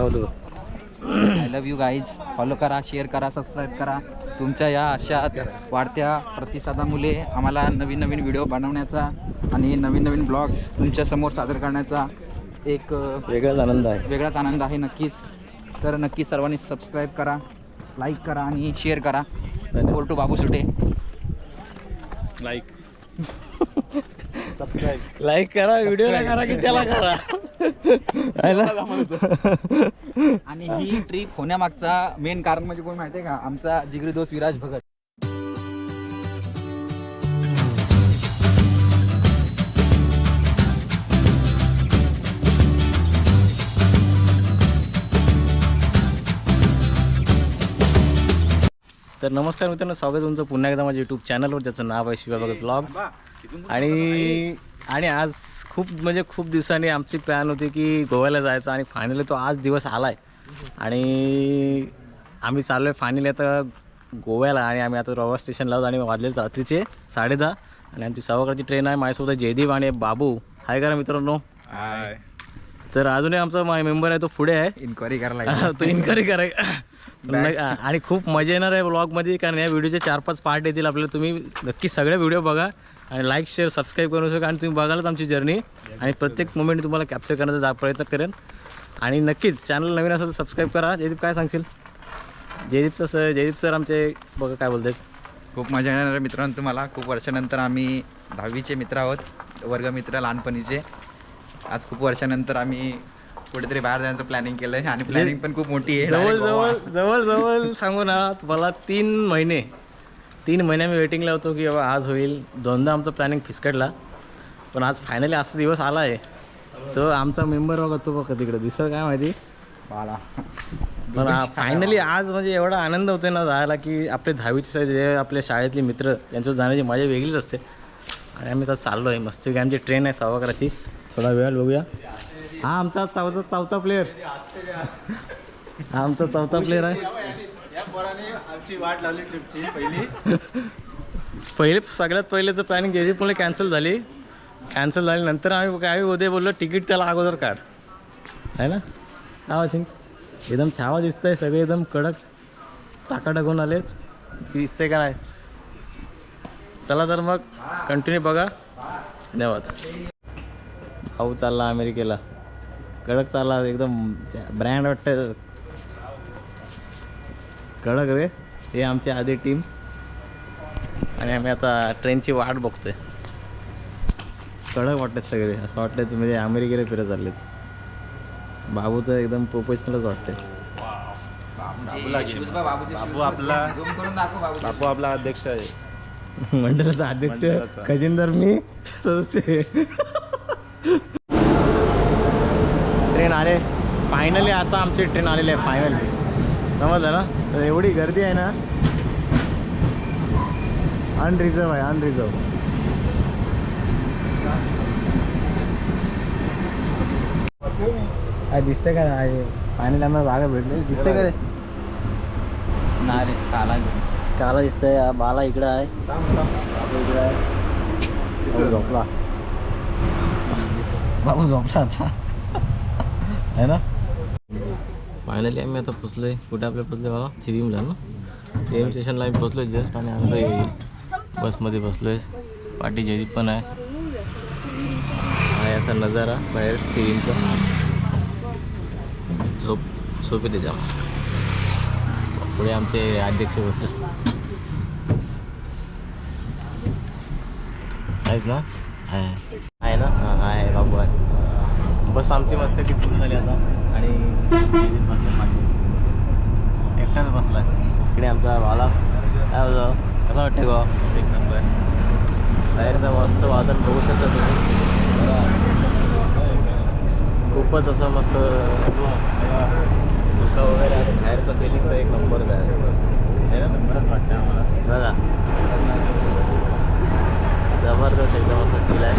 I love you guys. Follow करा, share करा, subscribe करा. तुमच्या या अशा वाढत्या प्रतिसादामुळे आम्हाला नवीन नवीन व्हिडिओ बनवण्याचा आणि नवीन नवीन ब्लॉग्स तुमच्यासमोर सादर करण्याचा एक वेगळाच आनंद आहे. नक्कीच. तर नक्की सर्वांनी सबस्क्राईब करा, लाईक करा आणि शेअर करा. ओव्हर टू बाबू सुटे. लाईक करा, व्हिडिओला करा की त्याला करा. आणि ही ट्रिप होण्यामागचा मेन कारण म्हणजे कोण माहिती आहे का? आमचा जिगरी दोस्त विराज भगत. तर नमस्कार मित्रांनो, स्वागत तुमचं पुन्हा एकदा माझ्या यूट्यूब चॅनलवर, ज्याचं नाव आहे शिवा भगत ब्लॉग. आणि आज खूप दिवसांनी आमची प्लॅन होती की गोव्याला जायचं आणि फायनली तो आज दिवस आला आहे. आणि आम्ही चाललो आहे फायनली आता गोव्याला. आणि आम्ही आता रवा स्टेशनला आहोत आणि वाजले रात्रीचे 10:30 आणि आमची सव्वाकडची ट्रेन आहे. माझ्यासोबत जयदीप आणि बाबू. हाय करा मित्रांनो. हाय. तर अजूनही आमचा मेंबर आहे तो पुढे आहे, इन्क्वायरी करायला तो इन्क्वायरी करायला. आणि खूप मजा येणार आहे ब्लॉगमध्ये, कारण या व्हिडिओचे 4-5 पार्ट येतील आपल्याला. तुम्ही नक्की सगळे व्हिडिओ बघा आणि लाईक शेअर सबस्क्राईब करू शकता. आणि तुम्ही बघालच आमची जर्नी आणि प्रत्येक मोमेंट तुम्हाला कॅप्चर करण्याचा प्रयत्न करेन. आणि नक्कीच चॅनल नवीन असेल तर सबस्क्राईब करा. जयदीप काय सांगशील? जयदीप सर आमचे बघा काय बोलतात. खूप मजा येणार मित्रांनो तुम्हाला. खूप वर्षानंतर आम्ही 10वीचे मित्र आहोत, वर्गमित्र लहानपणीचे. आज खूप वर्षानंतर आम्ही कुठेतरी बाहेर जाण्याचं प्लॅनिंग केलं आहे आणि प्लॅनिंग पण खूप मोठी आहे. जवळ सांगू ना तुम्हाला 3 महिने मी वेटिंगला होतो की बाबा आज होईल. 2दा आमचं प्लॅनिंग फिसकटला, पण आज फायनली असा दिवस आला आहे. तो आमचा मेंबर बघा, तो बघा तिकडे दिसत काय माहिती बाळा. पण फायनली आज म्हणजे एवढा आनंद होतो ना जायला की आपले 10वीचे जे आपले शाळेतले मित्र त्यांच्यावर जाण्याची मजा वेगळीच असते. आणि आम्ही तर चाललो आहे मस्त. आमची ट्रेन आहे 6:15ची. थोडा वेळ बघूया. हा आमचा चौथा प्लेयर. आमचा चौथा प्लेयर आहे. वाट लावली ट्रिपची सगळ्यात पहिले तर प्लॅनिंग जयदीपमुळे कॅन्सल झाली. नंतर आम्ही उद्या बोललो तिकीट त्याला अगोदर काढ, आहे ना. हा सिंग एकदम छावा दिसतंय. सगळे एकदम कडक टाकाटाकून आलेत. दिसतंय का नाही? चला तर मग कंटिन्यू बघा. धन्यवाद. भाऊ चालला अमेरिकेला. कडक चालला एकदम. ब्रँड वाटतं कडक रे. हे आमची आधी टीम. आणि आम्ही आता ट्रेनची वाट बघतोय. कडक वाटतात सगळे. असं वाटतं तुम्ही अमेरिकेला फिरत चाललेत. बाबू तर एकदम प्रोफेशनलच वाटते. बापू आपला अध्यक्ष आहे, मंडळाचा अध्यक्ष. खजिनदार मी, सदस्य. ट्रेन आले फायनली. आता आमची ट्रेन आलेली आहे फायनली. समजलं ना. तर एवढी गर्दी आहे ना. अनरिझर्व आहे, अनरिझर्व. काय दिसते का? फायनली आम्हाला जागा भेटली. दिसते का रे? नाही रे, काला दिसतंय. बाला इकडं आहे, इकडं आहे. झोपला बाबू, झोपला आता, आहे ना. फायनली आम्ही आता पोचलोय. कुठे आपल्या पोचलोय बाबा? थिरीमला ना. थिरीम स्टेशनला आम्ही पोचलोय जस्ट. आणि आम्ही बसमध्ये बसलोय. पाठी जयदीप पण आहे. असा नजारा बाहेर थिरीमचा. झोप येते जाम. पुढे आमचे अध्यक्ष बसले आहेच ना. आहे ना. हां आहे, बाबू आहे. बस आमची मस्त की सुरू झाली आता. आणि एकटाच बसला. इकडे आमचा वाला. काय होतं, कसं वाटते गो? एक नंबर. बाहेरचं मस्त वातावरण बघू शकता तुम्ही. खूपच असं मस्त दुःख वगैरे आहे. बाहेरचं फिलिंग तर एक नंबरच आहे ना. नंबरच वाटतं आम्हाला. बघा जबरदस्त एकदम असं फील आहे.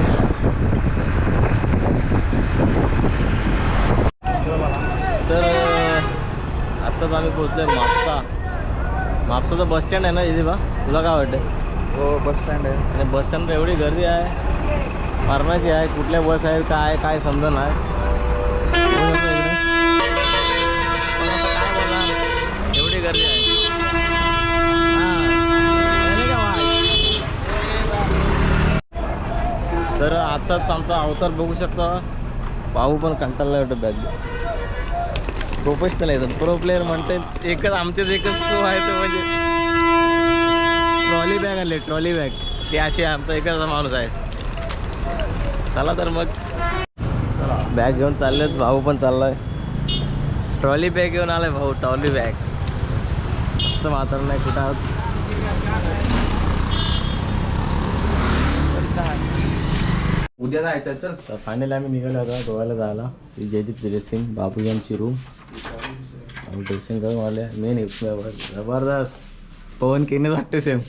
तर आत्ताच आम्ही पोचलोय म्हापसाचं बस स्टँड आहे ना इथे बा. तुला काय वाटतं? हो, बस स्टँड आहे. आणि बस स्टँडवर एवढी गर्दी आहे, मरणाची आहे. कुठल्या बस आहेत काय समजा नाही. आत्ताच आमचा अवतार बघू शकता. भाऊ पण कंटाळला वाटतं बॅग. प्रोफेशनल आहे तर प्रो प्लेअर म्हणते. एकच आमचेच एकच प्रो आहे तो म्हणजे ट्रॉली बॅग आले. ट्रॉली बॅग ते अशी आमचा एकच माणूस आहे. चला तर मग बॅग घेऊन चाललेत. भाऊ पण चाललाय. ट्रॉली बॅग घेऊन आलाय भाऊ. ट्रॉली बॅग मस्त वातावरण आहे. कुठं आहोत उद्या जायचं चल. तर फायनली आम्ही निघालो आता गोव्याला जायला. जयदीप ड्रेसिंग बाबू यांची रूम. ड्रेसिंग करून आले. मेन जबरदस्त. पवन केने वाटते सेम.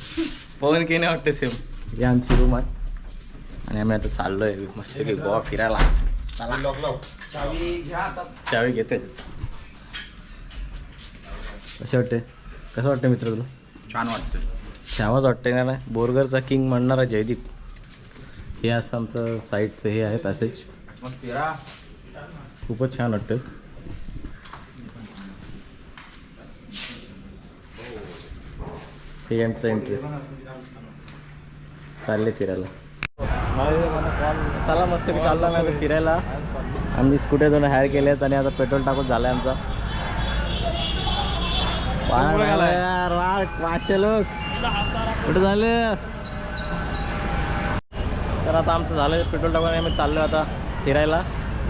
पवन केने वाटते सेम. ही आमची रूम आहे आणि आम्ही आता चाललोय मस्त की गोवा फिरायला. चावी घ्या आता. चावी घेते. कसे वाटते? कसं वाटतं मित्र तुला? छान वाटतं. छानच वाटते का नाही? बोरगरचा किंग म्हणणारा जयदीप. हे असं आमचं साईडचं हे आहे पॅसेज. मग फिरा. खूपच छान वाटतं. हे आमचं इंटरेस्ट. चालले फिरायला. चला मस्त की चाललो आम्ही आता फिरायला. आम्ही स्कूटर दोन हायर केलेत आणि आता पेट्रोल टाकून झालं आहे आमचा. यार वाटचे लोक कुठं झालं. तर आता आमचं झालं पेट्रोल टाकून आम्ही चाललो आता फिरायला.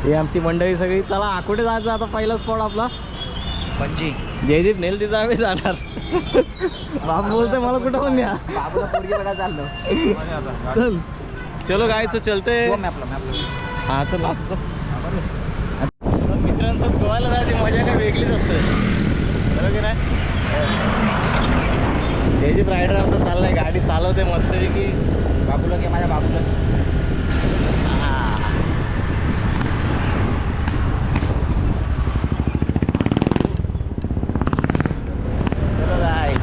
ही आमची मंडळी सगळी. चला कुठे जायचं आता? पहिला स्पॉट आपला पणजी. जयदीप नेल तिथं आम्ही जाणार. बाबू बोलतोय मला कुठं पण न्या. बाबूला पोरगी बघायला चाललो. चल चलो गायचं चलते. मॅपला मॅपला. हां चल चल. मित्रांसोबत गोव्याला जायची मजा काय वेगळीच असते. बरोबर की नाही? जयदीप रायडर आमचा चाललाय. गाडी चालवते मस्तपैकी. बाबूला घे माझ्या बाबूला. चलो गाय.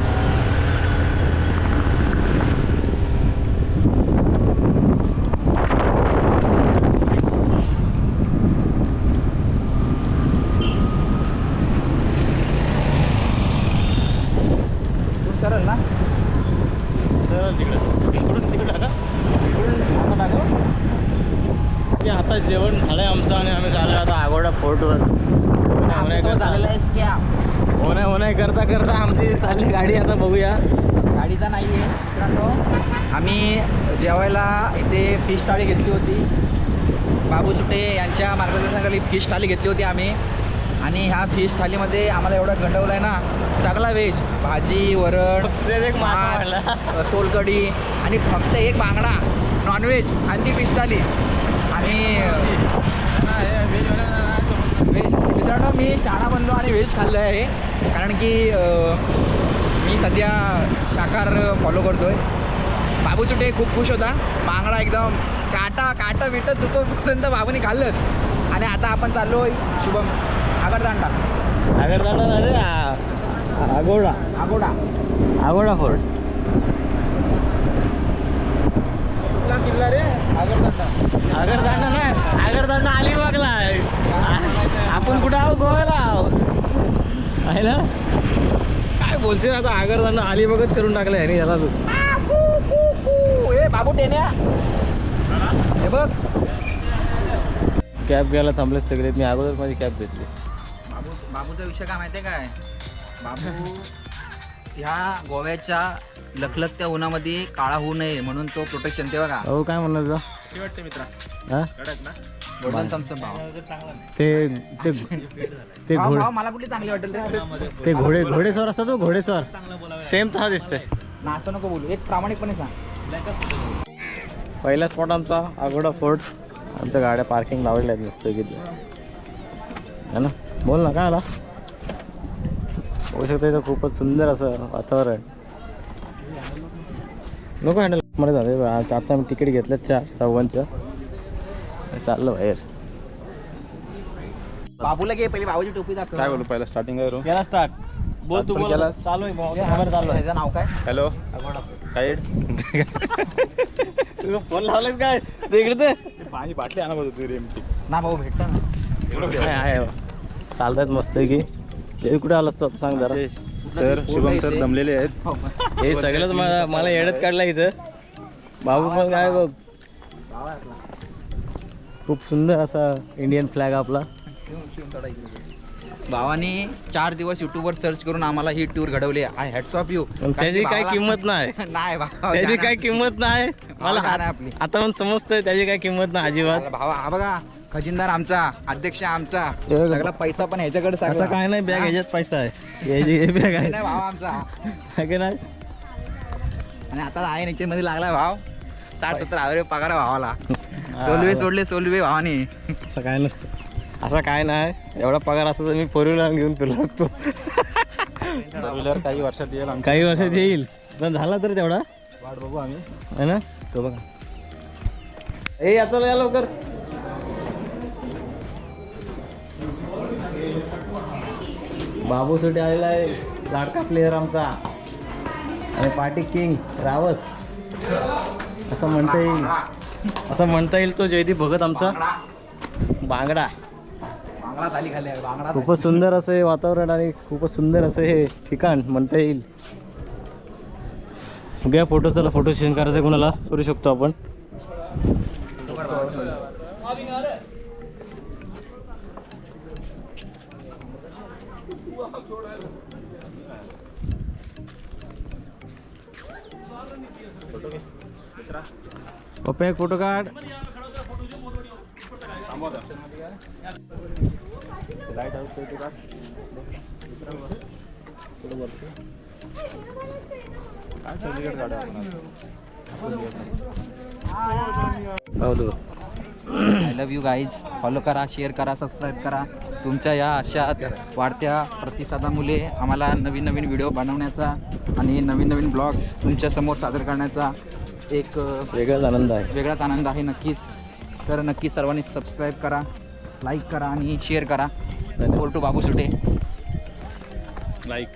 सरळ ना. चल तिकडे. इकडून तिकडे टाका. इकडून आता टाका. आता जेवण झालंय आमचं आणि आम्ही चाललोय आता आगोडा फोर्टवर. झालेला आहेस क्या? होण्या करता करता आमची चालली गाडी. आता बघूया. गाडीचा नाही आहे मित्रांनो. आम्ही जेवायला इथे फिश थाळी घेतली होती. बाबू सुटे यांच्या मार्गदर्शनाखाली फिश थाळी घेतली होती आम्ही. आणि ह्या फिश थालीमध्ये आम्हाला एवढं गंडवलं आहे ना. सगळा व्हेज. भाजी वरण एक भात, सोलकढी आणि फक्त एक बांगडा नॉनव्हेज आणि ती फिश थाली. आणि मित्रांनो मी शाळा बनलो आणि व्हेज खाल्लं आहे. कारण की मी सध्या शाकाहार फॉलो करतो आहे. बाबू सुटे खूप खुश होता. बांगडा एकदम काटा बिटं चुकवपर्यंत बाबूने खाल्लं. आणि आता आपण चाललो शुभम आगरदांडा. अरे आगोडा आगोडा फोर्ट. कुठला किल्ला रे? आगरदांडा नाही. आगरदांडा अलिबागला आहे. आपण कुठं आहो? गोव्याला आहो. आहे ना. काय बोलशील आता? आगरदांडा अलिबागच करून टाकलं आहे याला तू. ए बाबू टेन्या हे बघ. कॅब घ्यायला थांबले सगळे. मी अगोदर माझी कॅब घेतली. बाबूचा विषय काय माहिती आहे काय? बाबू ह्या गोव्याच्या लखलखत्या उन्हामध्ये काळा होऊ नये म्हणून तो प्रोटेक्शन. ते बघा. हो काय म्हणलं तुझं? वाटते मित्रा. हां गोल्डन थम्सअप भाव. ते ते ते भाव घोडे भाव मला कुठली चांगली वाटेल रे? ते घोडेस्वार असतात तो. घोडेस्वार सेम तसा दिसतंय. ना असं नको बोलू. एक प्रामाणिकपणे सांग. पहिला स्पॉट आमचा आगोडा फोर्ट. आमच्या गाड्या पार्किंग लावलेल्या आहेत मस्त किती है ना. बोल ना काय आला. होऊ शकतं इथं खूपच सुंदर असं वातावरण. नको हँडल मध्ये जाते. आता आम्ही तिकीट घेतलं 4 चौघांचं. चाललं बाहेर. बाबूला घे पहिली. बाबूची टोपी दाखव. काय बोलू पहिला स्टार्टिंग आहे रो. गेला स्टार्ट. बोल तू. बोल. गेला. चालू आहे चालू आहे. त्याचं नाव काय? Hello side. तुझं फोन लावलंस काय? इकडे ते पाणी बाटली आणत होती रेमची. ना भाऊ भेटतं ना. आहे चालतात मस्त की. हे कुठे आलास तू आता सांग जरा. सर शुभम सर दमलेले आहेत. हे सगळंच मला येडत काढला इथं. बाबू पण काय बघ. खूप सुंदर असा इंडियन फ्लॅग आपला. भावानी 4 दिवस युट्यूबवर सर्च करून आम्हाला ही टूर घडवली. I hats off you. पण त्याची काही किंमत नाही. नाही भावा, त्याची काही किंमत नाही. मला जाण आहे आपली. आता पण समजतंय त्याची काही किंमत नाही अजिबात. भावा हा बघा, खजिनदार आमचा, अध्यक्ष आमचा, हे बघा. सगळा पैसा पण ह्याच्याकडे असं सगळा. काय नाही, बॅग ह्याच्यात पैसा आहे. हे बॅग आहे नाही भावा आमचा. है की नाही. आणि आता आहे मध्ये लागला भाव 60-70 पगार आहे भावाला. सोलवे सोडले सोलवे भावानी. असं काय नसतं, असं काय नाही. एवढा पगार असता तर मी 4 व्हीलर घेऊन फिरलो असतो. व्हीलर काही वर्षात येईल आमच्या. काही वर्षात येईल, पण झाला तर तेवढा वाट बघू आम्ही. है ना. तो बघा, ए या चला या लवकर. बाबू सुटे आलेला आहे, लाडका प्लेअर आमचा. आणि पार्टी किंग रावस असं म्हणता येईल. असं म्हणता येईल तो जयदीप भगत आमचा बांगडा. बांगडा थाली खाली आहे, बांगडा. खूपच सुंदर असं हे वातावरण आणि खूपच सुंदर असं हे ठिकाण म्हणता येईल. बघूया फोटो, चला फोटो सेशन करायचं कोणाला करू शकतो आपण. पप्पा एक फोटो काढ. लाईट हाऊस ते का काय चंदीगड गाड्या I love you guys. Follow करा, शेअर करा, सबस्क्राईब करा. तुमच्या या अशा वाढत्या प्रतिसादामुळे आम्हाला नवीन नवीन व्हिडिओ बनवण्याचा आणि नवीन नवीन ब्लॉग्स तुमच्यासमोर सादर करण्याचा एक वेगळाच आनंद आहे. वेगळाच आनंद आहे नक्कीच. तर नक्कीच सर्वांनी सबस्क्राईब करा, लाईक करा आणि शेअर करा. फोर टू बाबू सुटे. लाईक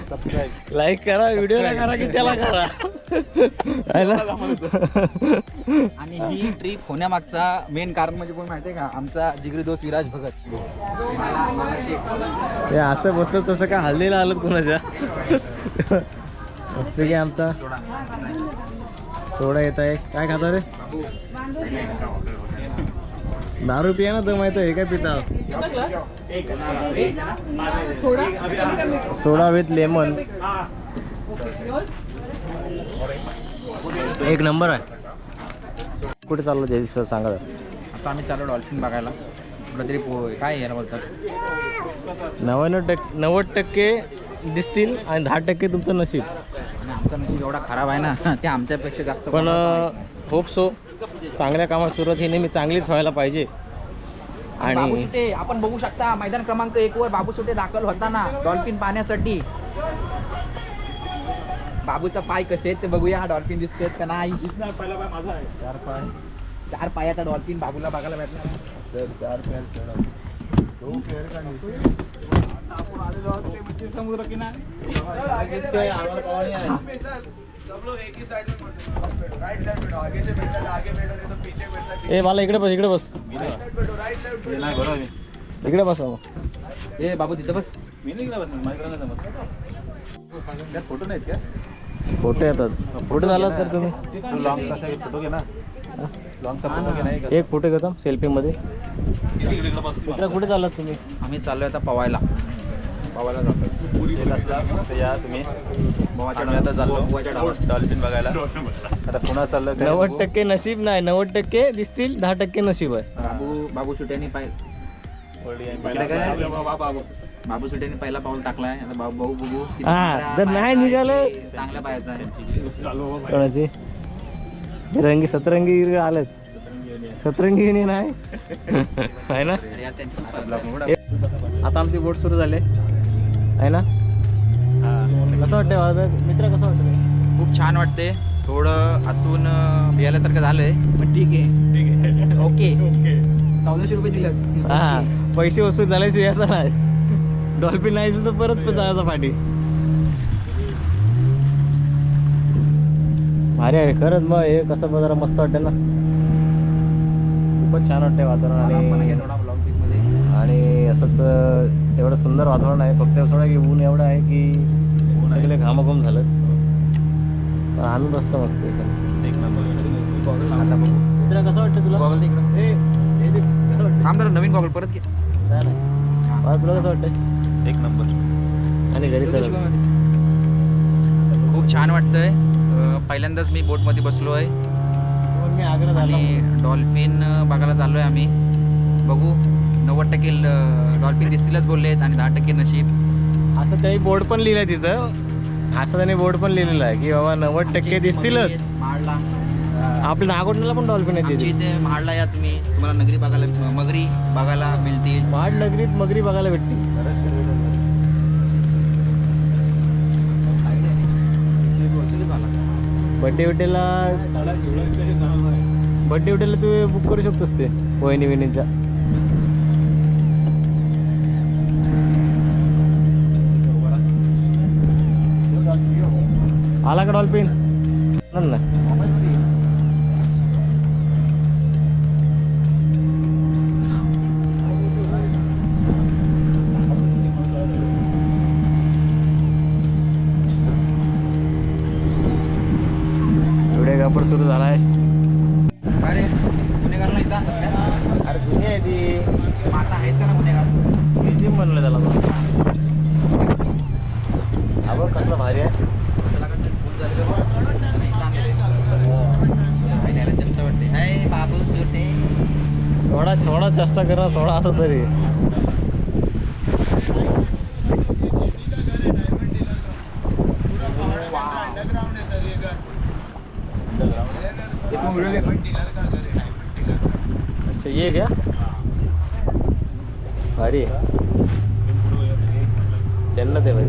सबस्क्राईब लाईक करा, व्हिडिओ करा की त्याला करा. आणि ही ट्रिप होण्यामागचा मेन कारण म्हणजे कोण माहिती आहे का? आमचा जिगरी दोस्त विराज भगत. ते असं बसलं तसं काय हल्लेलं आलं कोणाच्या. मस्त की आमचा सोडा येत आहे. काय खाता रे? दारू पिया ना तर माहिती आहे काय पिता. सोडा विथ लेमन एक नंबर आहे. कुठे चाललो जयदीप सांगा. आता आम्ही चाललो डॉल्फिन बघायला. कुठेतरी काय याला बोलतात, 90% दिसतील आणि 10% तुमचं नशीब. आणि आमचा नशीब एवढा खराब आहे ना, ते आमच्यापेक्षा जास्त. पण होप सो चांगल्या कामात सुरुवात ही नेहमी चांगलीच व्हायला पाहिजे. बाबू आणि सुटे आपण बघू शकता, मैदान क्रमांक 1 वर बाबू सुटे दाखल होता ना डॉल्फिन पाहण्यासाठी. बाबूचा पाय कसे आहेत ते बघूया. डॉल्फिन दिसतेत का नाही. पहिला पाय माझा आहे. 4 पायाचा डॉल्फिन बाबूला बघायला भेटला. तर 4 पेअर समुद्र किनारे. ए मला इकडे बस, इकडे बस, इकडे बस. ए बाबू तिथं बस. मी नाही गेला बस, माझ्याकडे नाही जमत. त्यात फोटो नाहीत का? फोटो येतात. फोटो झाला सर तुम्ही. तू लॉंग कसा फोटो घे ना. लॉंगचा फोटो घे नाही का? एक फोटो घेतो सेल्फी मध्ये. मित्र कुठे चाललात तुम्ही? आम्ही चाललोय आता पवायला. पावायला जातो. तर या तुम्ही. आम्ही आता चाललो डॉल्फिन बघायला. आता पुन्हा चाललो. 90% नशीब नाही, 90% दिसतील, 10% नशीब आहे. बाबू सुट्याने बाबू सुट्याने पहिला पाऊल टाकलाय. आता भाऊ बघू किती जर नाही निघालं चांगल्या पायाचा आहे. कोणाची रंगी सतरंगी आलेत. सतरंगी नाही आहे ना. यार त्यांची आता आमची बोट सुरू झाली आहे ना. कसं वाटतंय मित्र, कसं वाटतं? खूप छान वाटते. थोडं आतून बियाल्यासारखं झालंय पण ठीक आहे. ओके 1400 रुपये दिले. हा पैसे वसूल झाल्याशिवाय यायचा नाही. डॉल्फिन नाही सुद्धा परत पण जायचा पाठी. भारी आहे खरंच. मग हे कसं जरा मस्त वाटतं ना. खूपच छान वाटतंय वातावरण. आणि असंच एवढं सुंदर वातावरण आहे. फक्त थोडं की ऊन एवढं आहे की सगळे घामाघूम झालं. आम्ही बसतो मस्त एकदम. एक नंबर. आता बघू मित्रा कसं वाटतं तुला गॉगल दे इकडं. कसं वाटतं थांब जरा नवीन गॉगल परत घे. तुला कसं वाटतं एक नंबर. आणि घरी चल खूप छान वाटतंय. पहिल्यांदाच मी बोटमध्ये बसलो आहे मी आग्रा झालो आणि डॉल्फिन बघायला चाललो आहे आम्ही. बघू 90% डॉल्फिन दिसतीलच बोलले आहेत आणि 10% नशीब. असं काही बोर्ड पण लिहिलंय तिथं असं त्याने बोर्ड पण लिहिलेलं आहे की बाबा 90% दिसतीलच. महाडला आपल्या नागोठण्याला पण डॉल्फिन आहे आमच्या तिथे इथे महाडला या तुम्ही, तुम्हाला नगरी बघायला मगरी बघायला मिळतील. महाड नगरीत मगरी बघायला भेटते बड्डे विटेला तू बुक करू शकतोस ते वहिनी विनीचा. आला का डॉल्फिन ना व्हिडिओग्राफर सुरू झाला आहे. अरे गुन्हेगारला इथं आणतात काय? अरे जुनी आहे ती आता आहेत का ना गुन्हेगार? म्युझियम म्हणलं त्याला अगं कसला भारी आहे. त्याला कडे फुल झालेलं बघ. आणि इथं आणलेलं. हाय न्यायला चमचा वाटते. हाय बाबू सुटे. थोडा चेष्टा करा सोडा आता तरी. अच्छा ये क्या भारी आहे. जन्नत आहे भाई.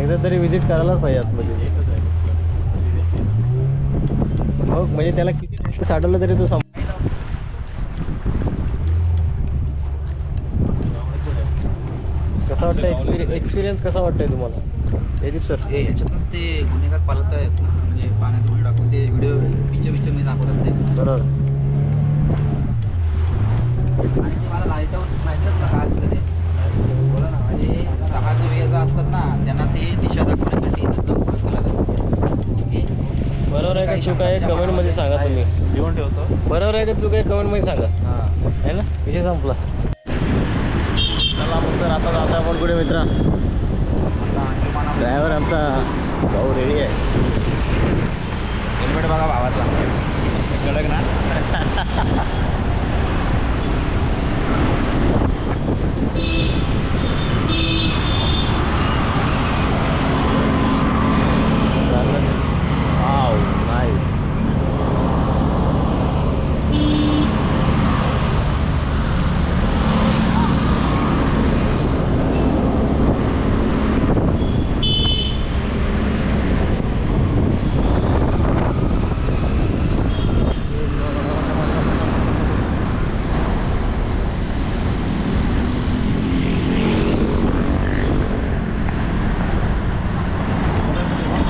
एकदा तरी विजिट करायलाच पाहिजे आतमध्ये. हो म्हणजे त्याला किती साठवलं तरी तो कसा वाटतं एक्सपिरियन्स कसा वाटतंय तुम्हाला जयदीप सर? हे याच्यातून ते गुन्हेगार पालत आहेत ना, म्हणजे पाण्यात उडी टाकून ते व्हिडिओ पिक्चर मध्ये दाखवतात ते. बरोबर. आणि ते मला लाईट हाऊस माहिती असतं का असतं ते? बोला ना. म्हणजे जहाज वेजा असतात ना, त्यांना ते दिशा दाखवण्यासाठी त्याचा उपयोग केला जातो. ठीक आहे. बरोबर आहे का चूक आहे कमेंटमध्ये सांगा तुम्ही. लिहून ठेवतो. बरोबर आहे का चूक आहे कमेंटमध्ये सांगा. आहे ना विषय संपला. चला मग तर आता जाता आपण कुठे मित्रा. ड्रायव्हर आमचा भाऊ रेडी आहे. हेल्मेट बघा भावाचा कडक ना. Wow nice.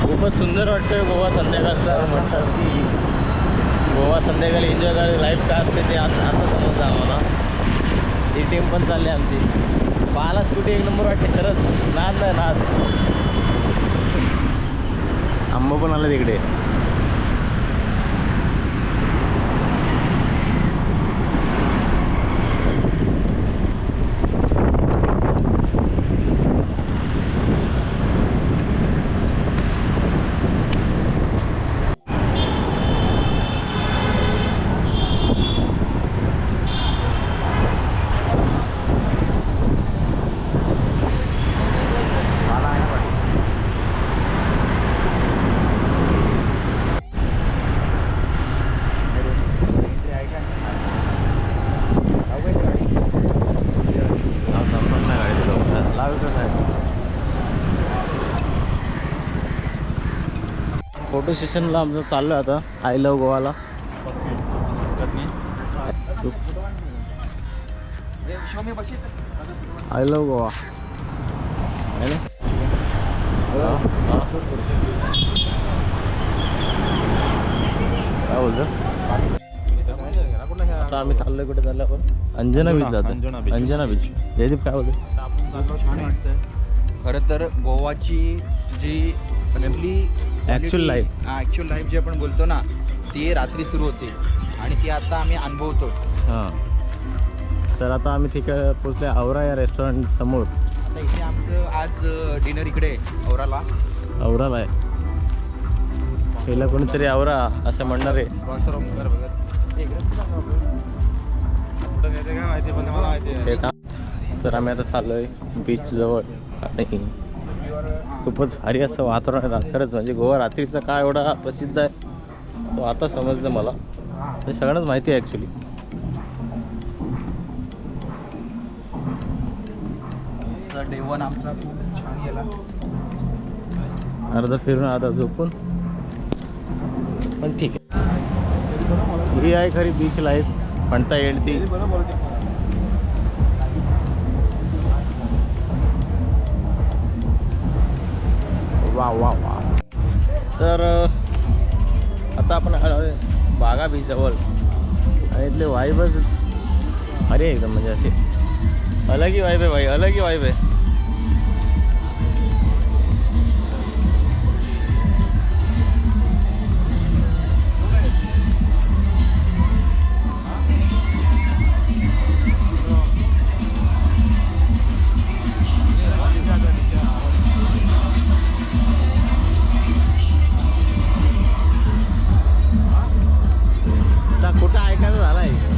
खूपच सुंदर वाटतोय गोवा संध्याकाळचा. म्हणतात की गोवा संध्याकाळी एन्जॉय करायला लाईफ काय असते ते आता समजतं आम्हाला. ती टीम पण चालली आमची. पाहायला स्कूटी एक नंबर वाटते खरंच. नाद नाही नाद. आंबा पण आला तिकडे. फोटो सेशनला आमचं चाललं आता आय लव्ह गोवाला. आय लव्ह गोवा आहे ना. काय बोलतो आता आम्ही चाललोय कुठे चाललो आपण? अंजना बीच जातो. अंजना बीच. जयदीप काय बोलतो? छान वाटतं. खरं तर गोवाची जी Actual life. ॲक्च्युअल लाईफ जे आपण बोलतो ना ती रात्री सुरू होते आणि ती आता आम्ही अनुभवतो. हां, तर आता आम्ही ठीक आहे पोचले औरा या रेस्टॉरंट समोर. आता इथे आमचं आज डिनर इकडे औराला. औराला आहे, पहिला कोणीतरी औरा असं म्हणणार आहे. स्पॉन्सर ऑफ कर बघत हे काम. तर आम्ही आता चाललो आहे बीच जवळ आणि खूपच भारी असं वातावरण आहे खरंच. म्हणजे गोवा रात्रीचा काय एवढा प्रसिद्ध आहे तो आता समजलं मला. ते सगळ्यांनाच माहिती आहे ॲक्च्युली. डे 1 आमचा खूप छान गेला. अर्धा फिरून अर्धा झोपून, पण ठीक आहे. ही आहे खरी बीच लाईफ म्हणता येईल ती. वा वा वा. तर आता आपण आलो आहे बागा बीच जवळ आणि इथले वाईबच अरे एकदम म्हणजे असे अलग ही वाईब आहे भाई, अलग ही वाईब आहे. कुठं ऐकायचं झालं आहे.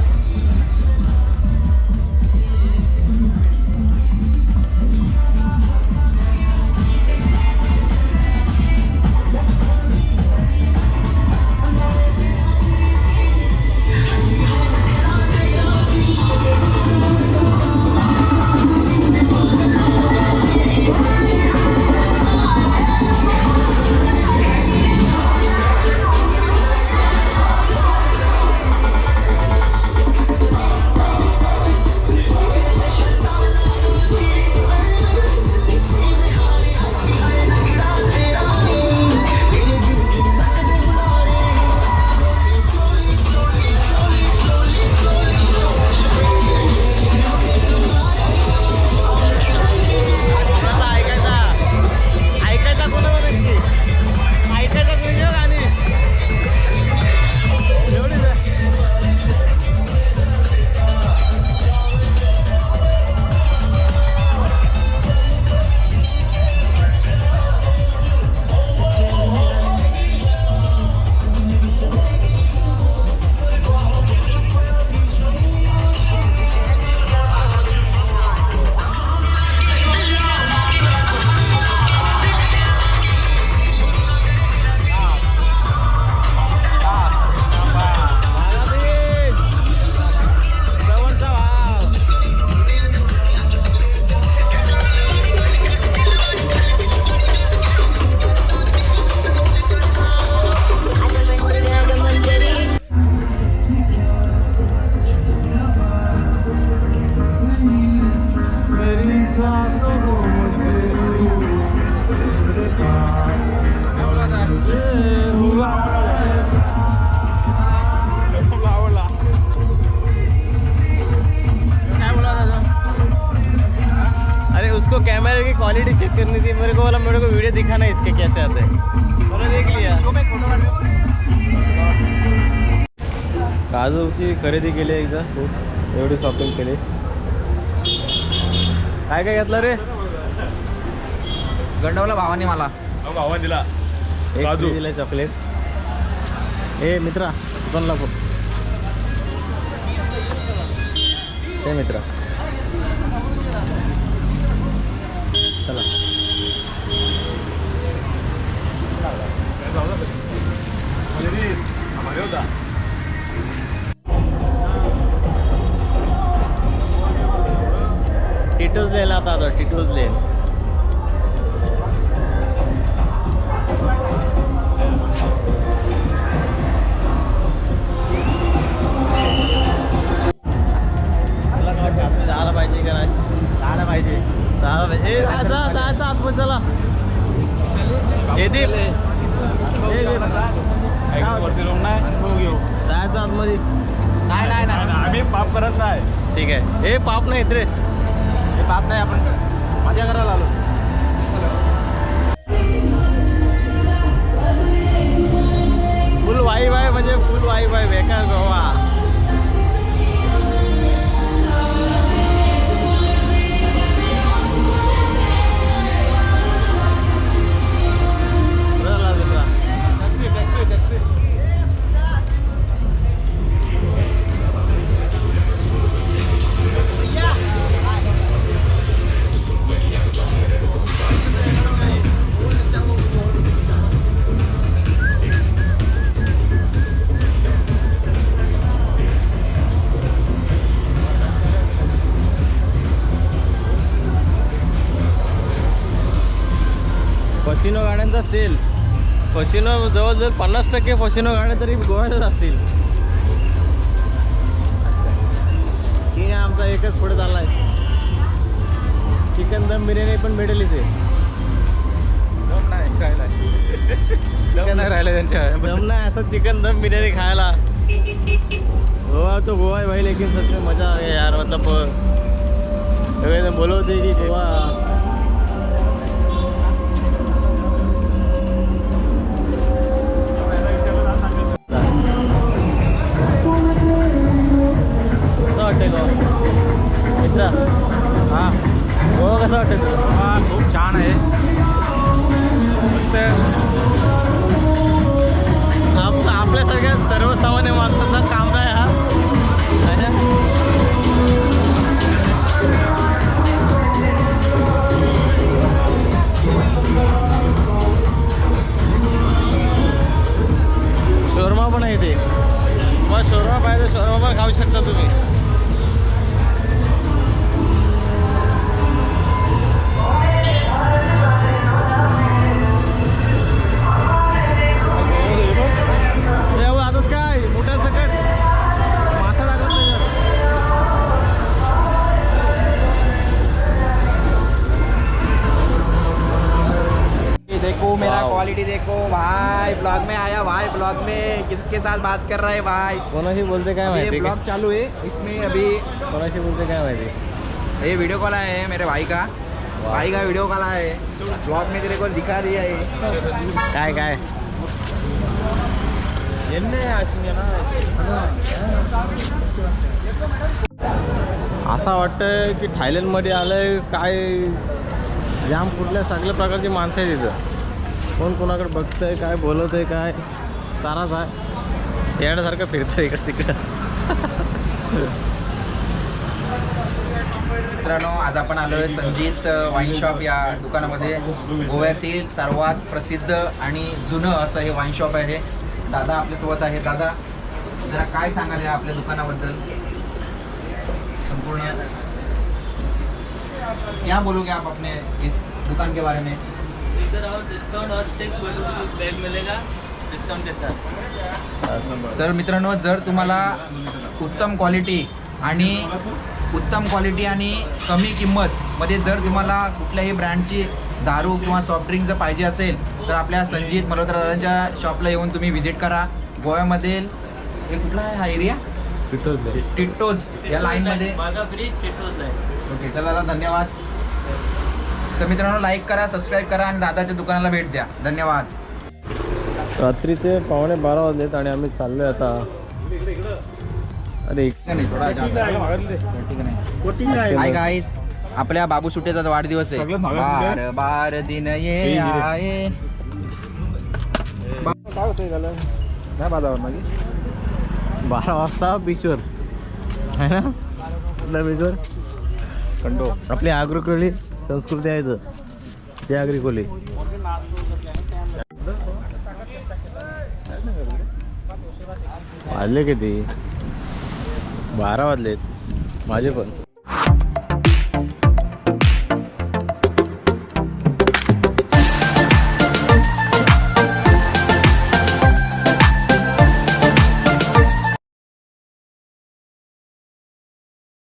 उसको कैमरे की क्वालिटी चेक करनी थी मेरे को वीडियो दिखाना इसके कैसे आते हैं. मैंने देख लिया. काजूची खरेदी केली एकदा खूप एवढी शॉपिंग केली. काय काय घेतलं रे? गंडवला भावाने मला. भावा दिला एक काजू दिला चॉकलेट. ए मित्रा दुकानला बघ ते मित्रा. चला टिटोज लेन आता टिटोज लेन. जायला पाहिजे का नाही? जायला पाहिजे. जायचं आतमध्ये. चला दीप वरती रूम नाही घेऊ. जायचं आतमध्ये. नाही आम्ही पाप करत नाही. ठीक आहे. हे पाप नाहीत रे. हे पाप नाही, आपण मजा करायला आलो. वाईब आहे म्हणजे फुल वाईब आहे. बेकार गोवा. फसिनो गाड्यांचा सेल. फसिनो जवळजवळ 50% फसिनो गाड्या तरी गोव्यातच असतील. की आमचा एकच पुढे चाललाय. चिकन दम बिर्याणी पण भेटेल इथे. दम नाही राहिलं त्यांच्या. दम नाही असं चिकन दम बिर्याणी खायला. गोवा तो गोवा है भाई, लेकिन सच में मजा है यार. मतलब सगळेजण बोलवते की गोवा. मित्र हां गोवा कसं वाटतं तुला? खूप छान आहे. फक्त आपल्यासारख्या सर्वसामान्य माणसांचा काम आहे हा. शोरमा पण आहे इथे. मग शोरमा पाहिजे, शोरमा पण खाऊ शकता तुम्ही. आताच काय मोठ्या सकट मासा टाकला ये देखो मेरा Wow. क्वालिटी देखो भाई. ब्लॉग में आया भाई. ब्लॉग में किसके साथ बात कर रहा है भाई? कोणाशी बोलते काय ये माहिती. ब्लॉग चालू है. इसमें अभी कोणाशी बोलते काय माहिती. ये वीडियो कॉल आया है मेरे भाई का. भाई का वीडियो कॉल आया है. ब्लॉग में तेरे को दिखा दिया है. काय काय असं वाटतं की थायलंडमध्ये आलंय. काय जाम कुठल्या सगळ्या प्रकारची माणसं आहेत इथं. कोण कोणाकडे बघतंय, काय बोलवतंय, काय ताराच आहे. येण्यासारखं फिरतंय इकडं तिकडं. मित्रांनो, आज आपण आलोय संजीत वाईन शॉप या दुकानामध्ये. गोव्यातील सर्वात प्रसिद्ध आणि जुनं असं हे वाईन शॉप आहे. दादा आपल्यासोबत आहे. दादा, जरा काय सांगाल या आपल्या दुकानाबद्दल संपूर्ण? क्या बोलोगे आप अपने इस दुकान के बारे में? इधर आओ, डिस्काउंट और सिर्फ बैग मिलेगा डिस्काउंट के साथ. तर मित्रांनो, जर तुम्हाला उत्तम क्वालिटी आणि कमी किंमतमध्ये जर तुम्हाला कुठल्याही ब्रँडची दारू किंवा सॉफ्ट ड्रिंक जर पाहिजे असेल तर आपल्या संजीत मल्होत्रा दादांच्या शॉपला येऊन तुम्ही व्हिजिट करा. गोव्यामधील हे कुठला आहे हा एरिया? टिट्टोज या लाईनमध्ये. बागा ब्रिज टिटोज आहे. ओके, चला दादा, धन्यवाद. तर मित्रांनो, लाईक करा, सबस्क्राईब करा आणि दादाच्या दुकानाला भेट द्या. धन्यवाद. रात्रीचे 12:15 वाजलेत आणि आम्ही चाललोय आता. अरे हाय गाईज, आपल्या बाबू सुट्टेचा वाढदिवस आहे. बार बार दिन ये आये. काय होतंय झालं नाही बाजावर माझी. 12 वाजता बीचवर आहे ना. कुठल्या बीचवर? कंडो. आपली आग्रोकोली संस्कृती आहे इथं. ते आग्रिकोली. वाजले किती? 12 वाजलेत माझे पण.